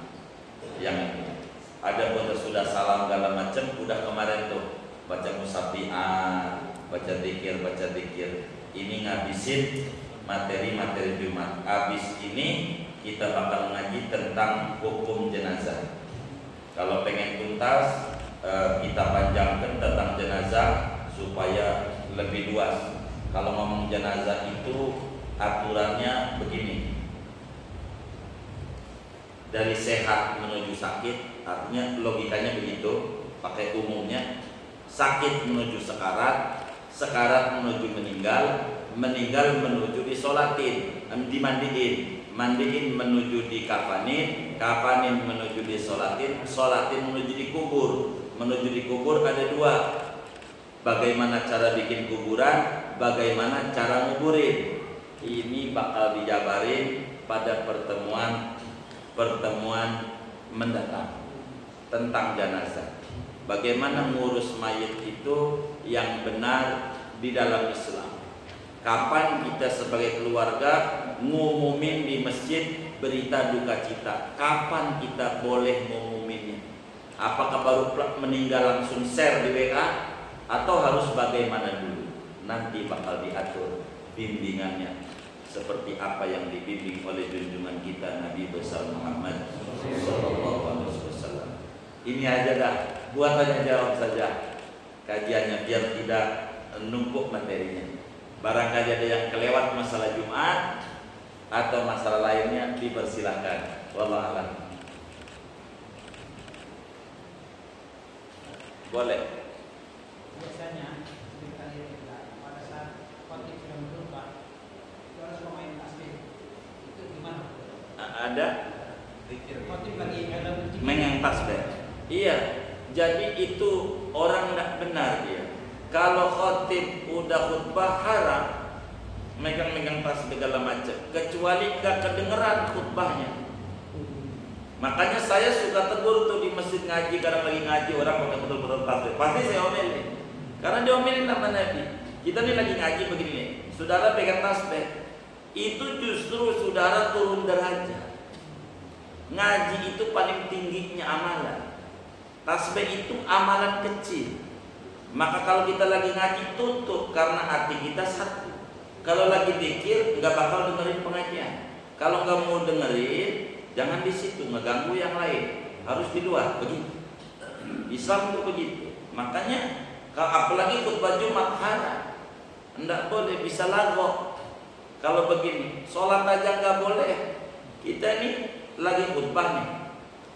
Yang ini. Ada sudah salam segala macam, udah kemarin tuh baca musafiat, baca zikir. Ini ngabisin materi Jumat. Habis ini kita bakal ngaji tentang hukum jenazah. Kalau pengen tuntas, kita panjangkan tentang jenazah supaya lebih luas. Kalau ngomong jenazah itu aturannya begini. Dari sehat menuju sakit, artinya logikanya begitu, pakai umumnya. Sakit menuju sekarat, sekarat menuju meninggal, meninggal menuju disolatin, mandiin menuju dikafanin, kafanin menuju disolatin, solatin menuju dikubur. Menuju dikubur ada 2. Bagaimana cara bikin kuburan, bagaimana cara nguburin. Ini bakal dijabarin pada pertemuan mendatang tentang jenazah. Bagaimana ngurus mayit itu yang benar di dalam Islam. Kapan kita sebagai keluarga ngumumin di masjid berita duka cita? Kapan kita boleh ngumuminnya? Apakah baru meninggal langsung share di WA atau harus bagaimana dulu? Nanti bakal diatur bimbingannya seperti apa yang dibimbing oleh junjungan kita Nabi besar Muhammad SAW. Ini aja dah, buat tanya jawab saja kajiannya biar tidak numpuk materinya. Barangkali ada yang kelewat masalah Jumat atau masalah lainnya, dipersilahkan. Wallahu a'lam. Boleh. Biasanya pada saat khotib sudah berubah, harus memain tasbih. Itu gimana? Ada Khotib lagi dalam mengang tasbih. Iya, jadi itu orang tidak benar dia. Kalau khotib udah khutbah haram megang-megang tasbih segala macam, kecuali gak kedengeran khutbahnya. Makanya saya suka tegur tuh di masjid ngaji, kadang lagi ngaji orang pakai betul-betul tasbih. Pasti saya omelin. Karena diomelin nama Nabi. Kita nih lagi ngaji begini nih, saudara pegang tasbih. Itu justru saudara turun derajat. Ngaji itu paling tingginya amalan. Tasbih itu amalan kecil. Maka kalau kita lagi ngaji tutup, karena hati kita satu. Kalau lagi zikir nggak bakal dengerin pengajian. Kalau nggak mau dengerin, jangan di situ ngeganggu yang lain. Harus di luar begitu. Islam itu begitu. Makanya kalau apalagi khutbah Jumat haram, nggak boleh, bisa lagu. Kalau begini, sholat aja nggak boleh. Kita ini lagi khutbah nih,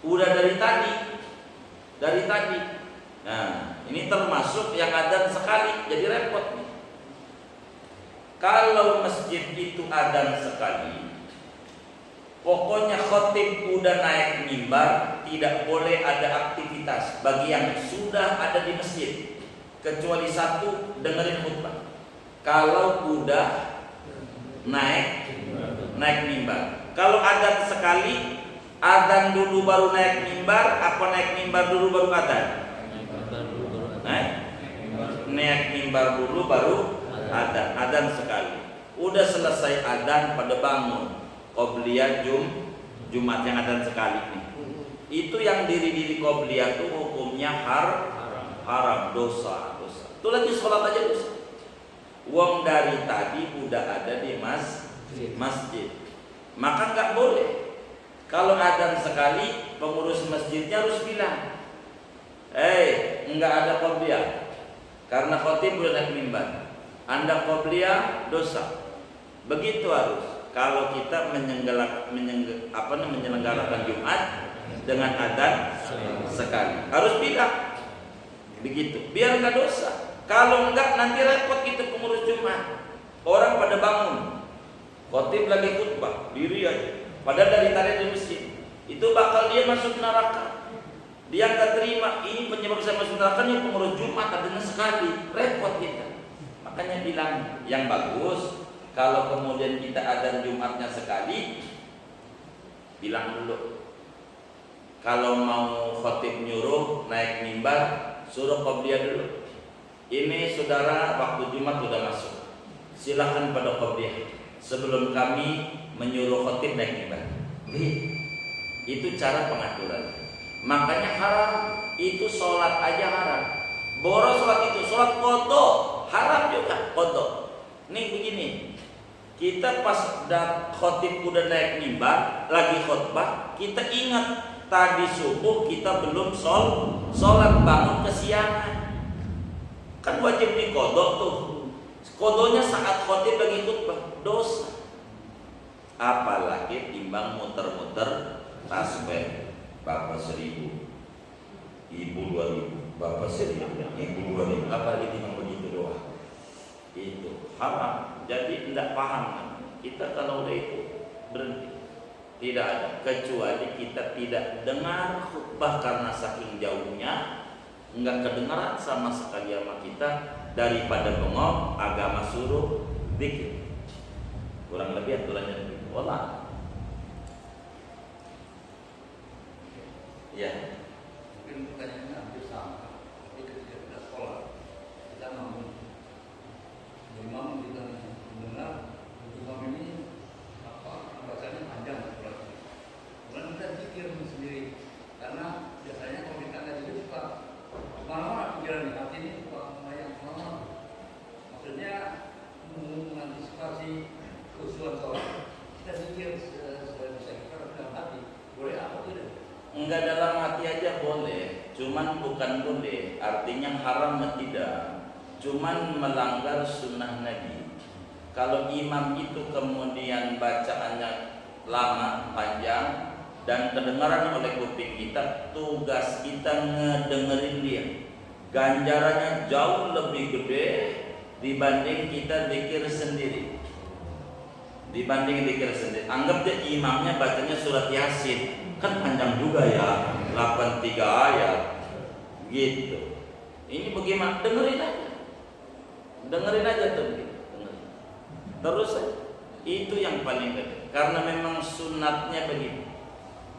udah dari tadi. Nah, ini termasuk yang adzan sekali, jadi repot nih. Kalau masjid itu adzan sekali, pokoknya khotib udah naik mimbar, tidak boleh ada aktivitas bagi yang sudah ada di masjid, kecuali satu, dengerin khutbah. Kalau udah naik mimbar, kalau adzan sekali, adzan dulu baru naik mimbar, apa naik mimbar dulu baru adzan? Naik mimbar dulu baru adzan sekali. Udah selesai adzan pada bangun. Qobliyah Jumat yang adzan sekali nih. Itu yang diri qobliyah itu hukumnya haram, dosa. Itu lagi sholat aja dosa. Wong dari tadi udah ada di masjid. Maka nggak boleh. Kalau adzan sekali, pengurus masjidnya harus bilang, nggak ada qobliyah. Karena khotib udah naik mimbar. Anda qobliyah dosa. Begitu harus. Kalau kita menyelenggarakan Jumat dengan adzan sekali, harus bilang begitu. Biar nggak dosa. Kalau enggak nanti repot kita pengurus Jumat. Orang pada bangun, khotib lagi khutbah, diri aja. Padahal dari tadi di masjid. Itu bakal dia masuk neraka. Dia nggak terima. Ini penyebab saya masuk neraka nih pengurus Jumat adanya sekali. Repot kita. Makanya bilang yang bagus. Kalau kemudian kita adzan Jumatnya sekali, bilang dulu. Kalau mau khotib nyuruh naik mimbar, suruh qobliyah dulu. Ini saudara waktu Jumat sudah masuk. Silakan pada qobliyah sebelum kami menyuruh khotib naik mimbar. Itu cara pengaturan. Makanya haram itu sholat aja haram. Boros sholat itu, sholat qadha haram juga qadha. Nih begini, kita pas khotib udah naik mimbar lagi khutbah, kita ingat tadi subuh kita belum sholat, bangun kesiangan. Kan wajib dikodok tuh. Kodonya saat khotib lagi khutbah, dosa. Apalagi timbang muter-muter tasbih. Bapak 1000, ibu 2000, bapak 1000, ibu 2000. Apalagi timbang begitu doa. Itu haram. Jadi tidak paham kan? Kita kalau udah itu berhenti. Tidak ada kecuali kita tidak dengar khutbah karena saking jauhnya. Enggak kedengaran sama sekali sama kita, daripada bengong agama suruh zikir. Kurang lebih aturannya begitu. Wallah. Ya. Mungkin pertanyaannya hampir sama. Tapi ketika kita sekolah, kita mau imam kita mendengar imam ini bacanya panjang sekolah. Kemudian kita zikir sendiri. Karena biasanya kalau kita nggak zikir suka mana pikiran hati ini yang mana, maksudnya mengantisipasi khusyuan sholat kita pikir bisa kita dalam hati, boleh apa tidak? Enggak dalam hati aja boleh, cuman bukan boleh, artinya haram tidak, cuman melanggar sunnah Nabi. Kalau imam itu kemudian bacaannya lama, panjang, dan kedengaran oleh kuping kita, tugas kita ngedengerin dia. Ganjarannya jauh lebih gede dibanding kita zikir sendiri. Anggap dia imamnya bacanya surat Yasin, kan panjang juga ya, 83 ayat gitu. Ini bagaimana? Dengerin aja tuh. Terus itu yang paling gede, karena memang sunatnya begitu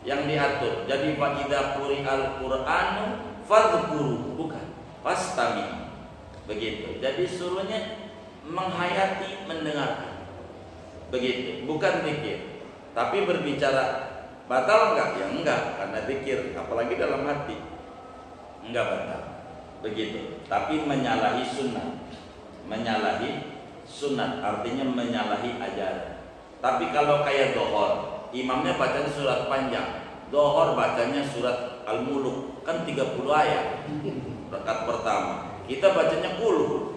yang diatur. Jadi fa idza quri'al Qur'anu fadhkuru, bukan fastami. Begitu. Jadi suruhnya menghayati, mendengarkan. Begitu, bukan zikir. Tapi berbicara batal enggak? Ya enggak, karena zikir, apalagi dalam hati. Enggak batal. Begitu. Tapi menyalahi sunnah. Menyalahi sunat artinya menyalahi ajaran. Tapi kalau kayak dohor, imamnya bacanya surat panjang, dohor bacanya surat Al-Muluk, kan 30 ayat rakaat pertama, kita bacanya 10,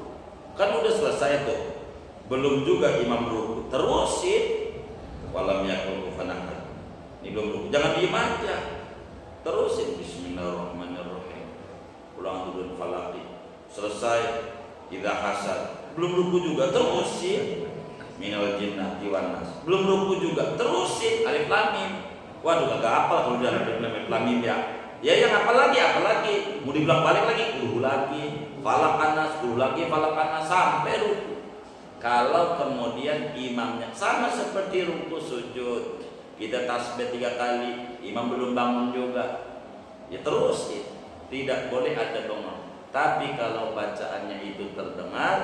kan udah selesai tuh. Belum juga imam ruku, terusin walam yakul kufanah. Ini belum ruku, jangan diem aja, terusin bismillahirrahmanirrahim, ulang turun falaki, selesai idza hasad, belum ruku juga, terusin minal jinnati wan nas, belum ruku juga, terusin alif lam mim. Waduh, kagak hafal kalau udah alif lam mim ya. Ya yang apalagi mau dibilang balik lagi, guru lagi, falak anas, guru lagi, falak anas sampai ruku. Kalau kemudian imamnya sama seperti ruku sujud, kita tasbih 3 kali, imam belum bangun juga, ya terusin, tidak boleh ada bengong. Tapi kalau bacaannya itu terdengar,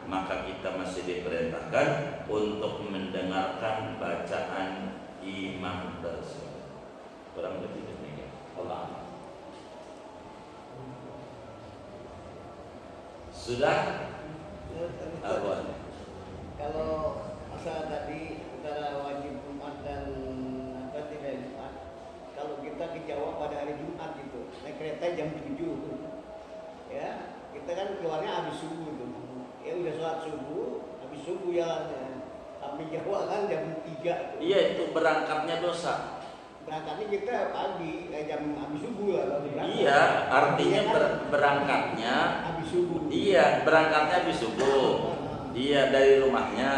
maka kita masih diperintahkan untuk mendengarkan bacaan imam tersebut. Kurang lebih demikian. Allah. Sudah? Apa? Kalau masalah tadi antara wajib Jumat dan tidak Jumat, kalau kita di Jawa pada hari Jumat gitu, naik kereta jam 7, ya kita kan keluarnya habis subuh tuh, ya udah sholat subuh, habis subuh jalannya, sampai Jawa kan jam 3 tuh. Iya, itu berangkatnya dosa. Berangkatnya kita pagi, jam habis subuh lah kalau berangkat. Iya, artinya berangkatnya habis subuh. Iya, berangkatnya habis subuh. Iya, dari rumahnya.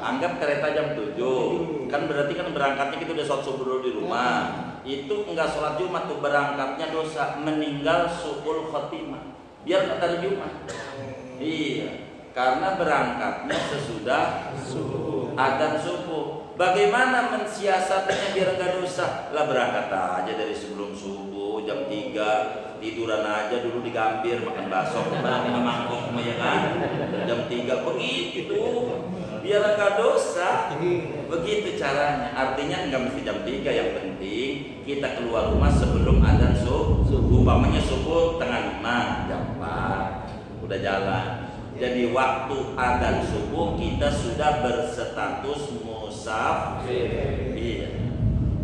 Anggap kereta jam 7. Kan berarti kan berangkatnya kita udah sholat subuh dulu di rumah. Itu enggak sholat Jumat tuh, berangkatnya dosa, meninggal su'ul khotimah. Biar enggak hari Jumat. Iya, karena berangkatnya sesudah adzan subuh. Bagaimana mensiasatnya biar enggak dosa? Lah berangkat aja dari sebelum subuh jam 3, tiduran aja dulu di Gambir, makan bakso bareng sama mangkok ya kan. Jam 3 begitu tuh. Biar enggak dosa. Begitu caranya. Artinya enggak mesti jam 3, yang penting kita keluar rumah sebelum adzan subuh. Umpamanya subuh tengah 5, jam 4 udah jalan. Jadi waktu adzan subuh kita sudah berstatus musafir. Iya.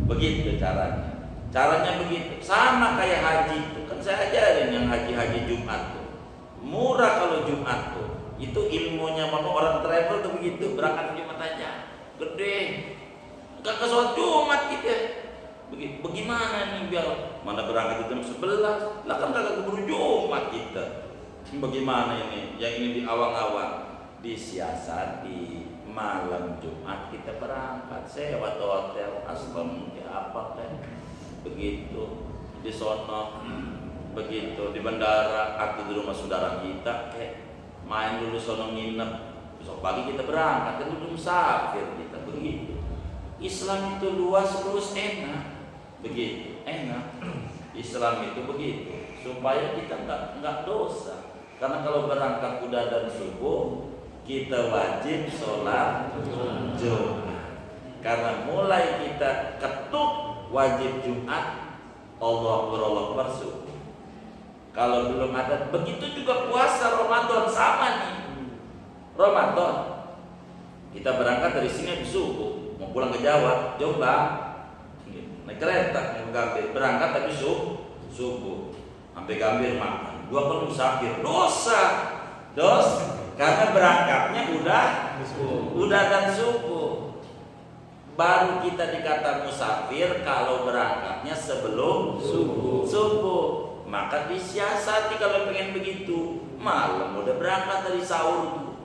Begitu caranya. Caranya begitu. Sama kayak haji itu. Kan saya ajarin yang haji Jumat tuh. Murah kalau Jumat tuh. Itu ilmunya mama orang travel tuh begitu. Berangkat Jumat aja. Gede. Kagak sholat Jumat kita. Begitu. Bagaimana nih biar mana berangkat jam 11? Lah kan kagak keburu Jumat kita. Bagaimana ini? Yang ini di awang-awang disiasati malam Jumat kita berangkat sewa hotel aslam apa kan begitu di sono begitu di bandara atau di rumah saudara kita main dulu sono nginep besok pagi kita berangkat kan dulu musafir kita begitu. Islam itu luas terus enak begitu enak. Islam itu begitu supaya kita nggak dosa. Karena kalau berangkat udah dan subuh kita wajib sholat Jumat. Karena mulai kita ketuk wajib Jumat Allah Akbar subuh. Kalau belum ada begitu juga puasa Ramadan sama nih. Ramadan kita berangkat dari sini habis subuh mau pulang ke Jawa Jombang naik kereta ke Gambir berangkat habis subuh sampai Gambir makan. Gua kan musafir, dosa karena berangkatnya udah dan subuh. Baru kita dikata musafir kalau berangkatnya sebelum subuh. Maka disiasati kalau pengen begitu. Malam udah berangkat dari sahur tuh.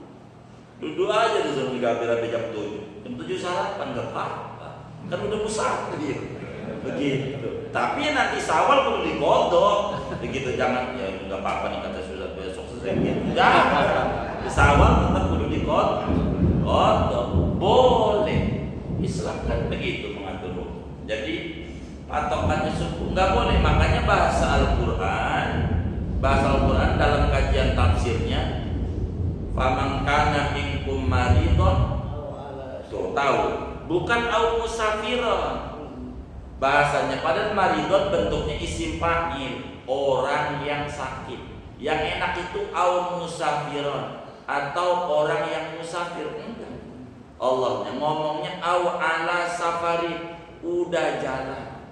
Duduk aja di sana di Gambir sampai jam 7. Jam 7 sarapan enggak apa-apa. Kan udah musafir. Begitu. Tapi nanti sawal perlu digodok. Begitu jangan ya enggak apa-apa nih kata sudah besok selesai. Jangan. Sawal tetap perlu digodok. Boleh. Islam kan begitu mengatur. Jadi patokannya subuh enggak boleh. Makanya bahasa Al-Qur'an dalam kajian tafsirnya faman kana minkum maridun tuh tahu bukan au musafiron. Bahasanya padahal maridon bentuknya isim fa'il, orang yang sakit. Yang enak itu au musafiron atau orang yang musafir. Enggak. Allahnya ngomongnya au ala safari, udah jalan.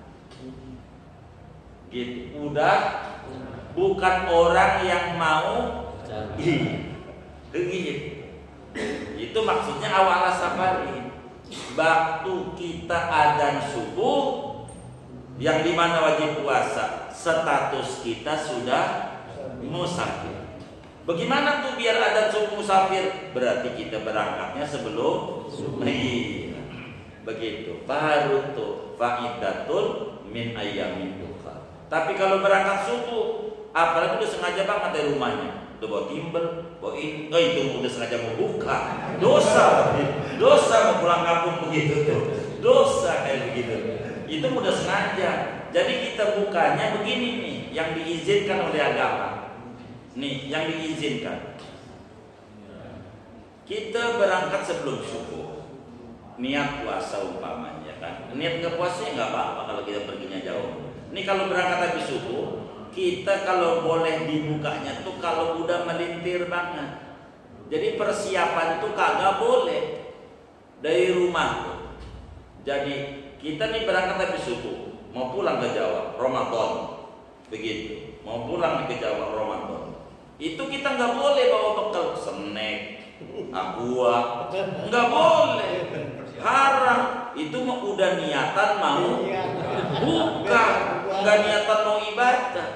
Gitu. Udah bukan orang yang mau begitu. Itu maksudnya au ala safari. Waktu kita adzan subuh yang dimana wajib puasa, status kita sudah musafir. Bagaimana tuh biar adzan subuh musafir? Berarti kita berangkatnya sebelum subuh. Begitu. Baru tuh faidatun min ayyamin ukhra. Tapi kalau berangkat subuh, apalagi udah sengaja banget dari rumahnya, udah bawa timbel, bawa ini, itu udah sengaja mau buka, dosa mau pulang kampung begitu tuh, dosa kayak begitu. Itu udah sengaja. Jadi kita bukanya begini nih, yang diizinkan oleh agama. Nih, yang diizinkan. Kita berangkat sebelum subuh. Niat puasa umpamanya kan. Niat nggak puasa nggak apa-apa kalau kita perginya jauh. Ini kalau berangkat habis subuh, kita kalau boleh dibukanya tuh kalau udah melintir banget. Jadi persiapan tuh kagak boleh dari rumah tuh. Jadi kita nih berangkat habis subuh, mau pulang ke Jawa, Ramadan, begitu. Mau pulang ke Jawa Ramadan, itu kita nggak boleh bawa bekal snack, aqua, nggak boleh, haram. Itu mah udah niatan mau buka, nggak niatan mau ibadah.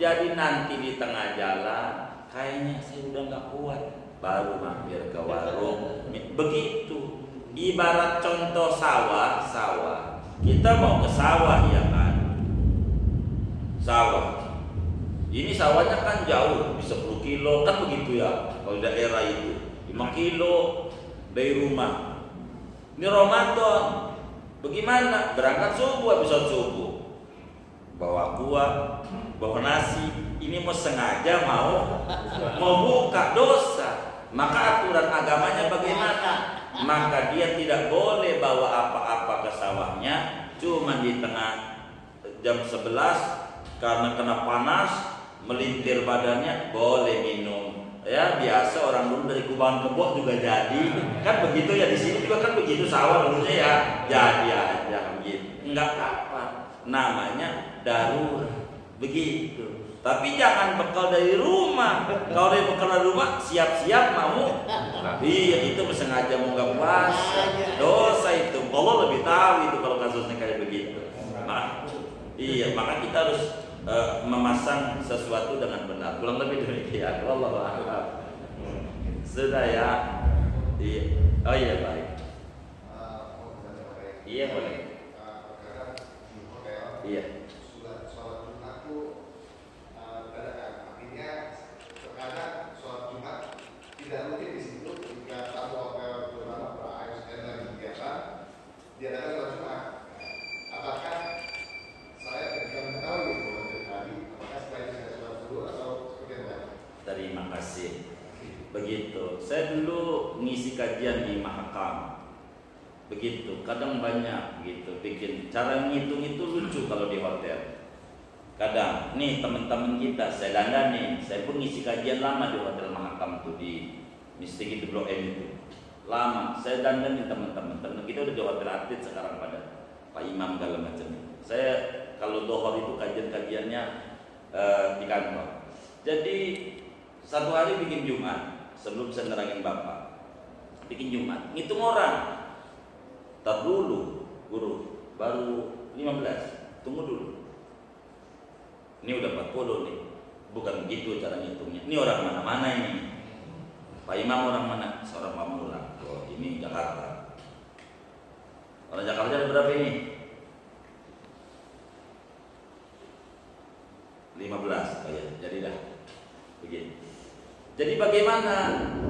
Jadi nanti di tengah jalan, kayaknya saya udah nggak kuat, baru mampir ke warung. Begitu. Ibarat contoh sawah. Kita mau ke sawah ya kan? Sawah. Ini sawahnya kan jauh, bisa 10 kilo kan begitu ya. Kalau daerah itu 5 kilo dari rumah. Ini Ramadan. Bagaimana? Berangkat subuh, habis subuh. Bawa kuah, bawa nasi. Ini mau sengaja mau buka, dosa. Maka aturan agamanya bagaimana? Maka dia tidak boleh bawa apa-apa ke sawahnya, cuma di tengah jam 11 karena kena panas, melintir badannya, boleh minum. Ya biasa orang dulu dari Kubangan Kebo juga jadi, kan begitu ya, di sini juga kan begitu sawah dulunya ya, jadi aja begitu. Enggak apa, namanya darurat begitu. Tapi jangan bekal dari rumah. Kalau dari bekal dari rumah, siap-siap mau. Iya, itu sengaja mau nggak puasa. Dosa itu. Allah lebih tahu itu kalau kasusnya kayak begitu. Iya, maka kita harus memasang sesuatu dengan benar. Kurang lebih demikian. Wallahu a'lam. Sudah ya. Iya. Oh iya baik. Iya boleh. Iya. Tidak rutin di situ ketika satu hotel terutama ASN lagi kegiatan diadakan sholat Jumat. Apakah saya ketika mengetahui itu tadi, apakah setelah itu saya sholat dulu atau seperti apa? Terima kasih. Begitu. Saya dulu ngisi kajian di Mahakam. Begitu. Kadang banyak gitu bikin cara ngitung itu lucu kalau di hotel. Kadang, nih teman-teman kita, saya dandanin, saya pun ngisi kajian lama di Hotel Mahakam tuh di Mistik itu Blok M itu. Lama, saya dandanin teman-teman kita udah di hotel atlet sekarang pada Pak Imam segala macam. Saya kalau dohor itu kajian-kajiannya di kantor. Jadi satu hari bikin Jumat, sebelum saya nerangin Bapak, bikin Jumat, ngitung orang. Tar dulu, guru, baru 15, tunggu dulu. Ini udah 40 nih. Bukan begitu cara ngitungnya. Ini orang mana-mana ini. Pak Imam orang mana? Seorang Pamulang. Oh, ini Jakarta. Orang Jakarta ada berapa ini? 15. Oh ya, jadi dah. Begini. Jadi bagaimana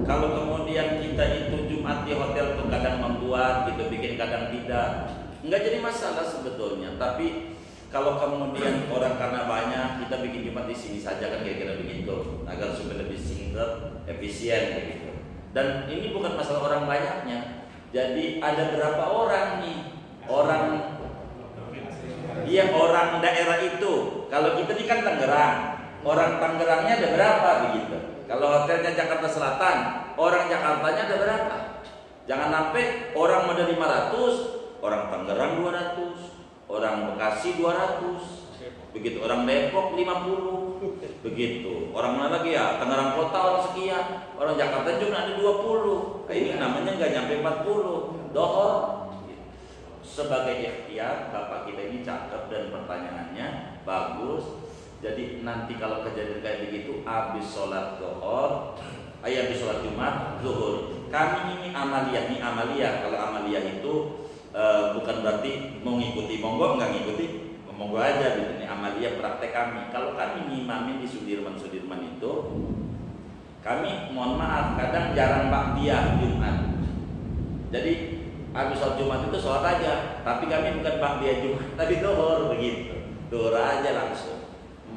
kalau kemudian kita itu Jumat di hotel tuh kadang membuat gitu, bikin kadang tidak. Enggak jadi masalah sebetulnya, tapi kalau kemudian orang karena banyak, kita bikin Jumat di sini saja kan kira-kira begitu, agar supaya lebih singkat, efisien begitu. Dan ini bukan masalah orang banyaknya. Jadi ada berapa orang nih? Orang daerah itu. Kalau kita ini kan Tangerang, orang Tangerangnya ada berapa begitu? Kalau hotelnya Jakarta Selatan, orang Jakartanya ada berapa? Jangan sampai orang ada 500, orang Tangerang 200. Orang Bekasi 200, begitu. Orang Depok 50, begitu. Orang mana lagi ya? Tangerang Kota orang sekian, orang Jakarta juga ada 20. Ini namanya nggak nyampe 40. Dohor. Sebagai ikhtiar, Bapak kita ini cakep dan pertanyaannya bagus. Jadi nanti kalau kejadian kayak begitu, habis sholat dohor, habis sholat Jumat, zuhur. Kami ini amaliyah. Kalau amaliyah itu bukan berarti mau ngikuti, monggo nggak ngikuti, monggo aja gitu. Ini amaliyah praktek kami. Kalau kami ngimamin di Sudirman itu, kami mohon maaf kadang jarang baktiah Jumat. Jadi habis sholat Jumat itu sholat aja, tapi kami bukan baktiah Jumat, tapi dohor begitu, dohor aja langsung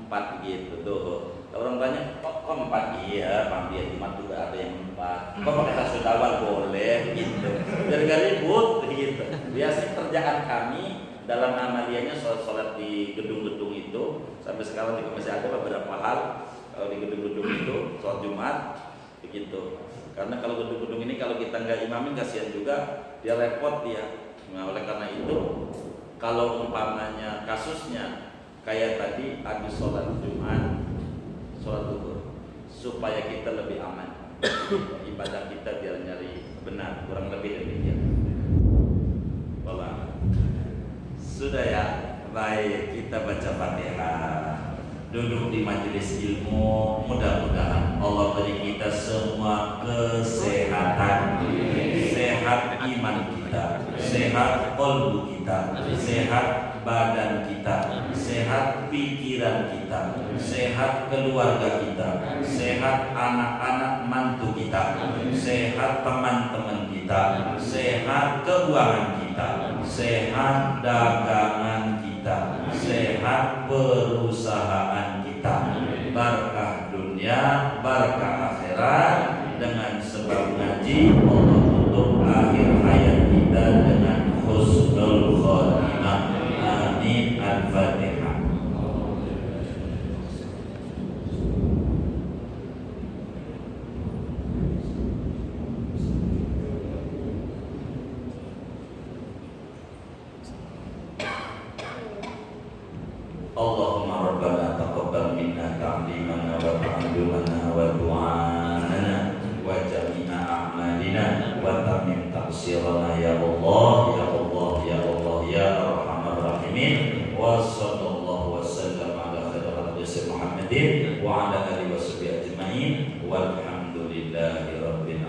4 gitu dohor. Orang tanya, kok 4? Iya, baktiah Jumat juga ada yang 4. Kok pakai tasawuf awal boleh gitu. Biar gak ribut gitu. Biasanya kerjaan kami dalam amaliannya sholat di gedung-gedung itu sampai sekarang juga masih ada beberapa hal kalau di gedung-gedung itu sholat Jumat begitu. Karena kalau gedung-gedung ini kalau kita nggak imamin kasihan juga, dia repot dia. Nah, oleh karena itu kalau umpamanya kasusnya kayak tadi habis sholat Jumat, sholat zuhur, supaya kita lebih aman ibadah kita biar nyari benar, kurang lebih demikian. Bapak sudah ya, baik kita baca Fatihah, duduk di majelis ilmu, mudah-mudahan Allah beri kita semua kesehatan, sehat iman kita, sehat qalbu kita, sehat badan kita, sehat pikiran kita, sehat keluarga kita, sehat anak-anak mantu kita, sehat teman-teman kita, sehat keuangan kita, sehat dagangan kita, sehat perusahaan kita, barakah dunia, barakah akhirat. Dengan sebab ngaji Allah tutup akhir hayat kita dengan husnul khotimah. Amin. Al-Fatihah. Allahumma rabbana taqabbal minna ta'limana wa ta'allumana wa du'ana wa jami'a a'malina wa tamim taqsirana ya Allah ya Allah ya Allah ya arhamar rahimin. Wa sallallahu wa sallam ala khairil khalqi Muhammadin wa ala alihi wa sahbihi ajma'in walhamdulillahi rabbil